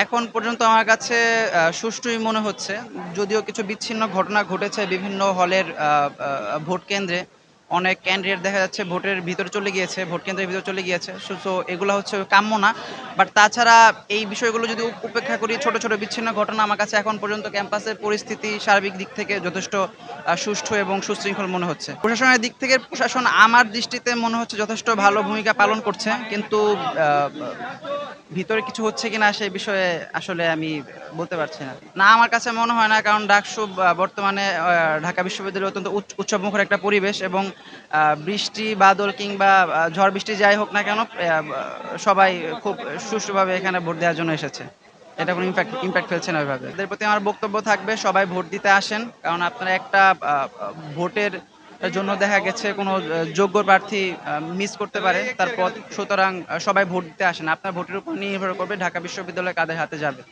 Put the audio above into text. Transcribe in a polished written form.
এখন পর্যন্ত আমার কাছে সুষ্ঠুই মনে হচ্ছে। যদিও কিছু বিচ্ছিন্ন ঘটনা ঘটেছে বিভিন্ন হলের ভোট কেন্দ্রে। অনেক ক্যান্ডিডেট দেখা যাচ্ছে ভোটের ভিতরে চলে গিয়েছে, ভোট কেন্দ্রের ভিতরে চলে গিয়েছে। সো এগুলা হচ্ছে কাম্য না। বাট তাছাড়া এই বিষয়গুলো যদি উপেক্ষা করি, ছোট, ছোট বিচ্ছিন্ন ঘটনা আমার কাছে এখন পর্যন্ত ক্যাম্পাসের পরিস্থিতি সার্বিক দিক থেকে যথেষ্ট সুষ্ঠু এবং সুশৃঙ্খল মনে হচ্ছে। প্রশাসনের দিক থেকে প্রশাসন আমার দৃষ্টিতে মনে হচ্ছে যথেষ্ট ভালো ভূমিকা পালন করছে। কিন্তু আ ভিতরে কিছু হচ্ছে কিনা সেই বিষয়ে আসলে আমি বলতে পারছি না। না, আমার কাছে মনে হয় না, কারণ ডাকসু বর্তমানে ঢাকা বিশ্ববিদ্যালয়ে অত্যন্ত উৎসবমুখর একটা পরিবেশ এবং বৃষ্টি বাদল কিংবা ঝড় বৃষ্টি যাই হোক না কেন সবাই খুব সুষ্ঠুভাবে এখানে ভোট দেওয়ার জন্য এসেছে। এটা কোনো ইমপ্যাক্ট ফেলছে না ওইভাবে। এদের প্রতি আমার বক্তব্য থাকবে সবাই ভোট দিতে আসেন। কারণ আপনারা একটা ভোটের জন্য দেখা গেছে কোনো যোগ্য প্রার্থী মিস করতে পারে তার পদ। সুতরাং সবাই ভোট দিতে আসেন। আপনার ভোটের উপর নির্ভর করবে ঢাকা বিশ্ববিদ্যালয় কাদের হাতে যাবে।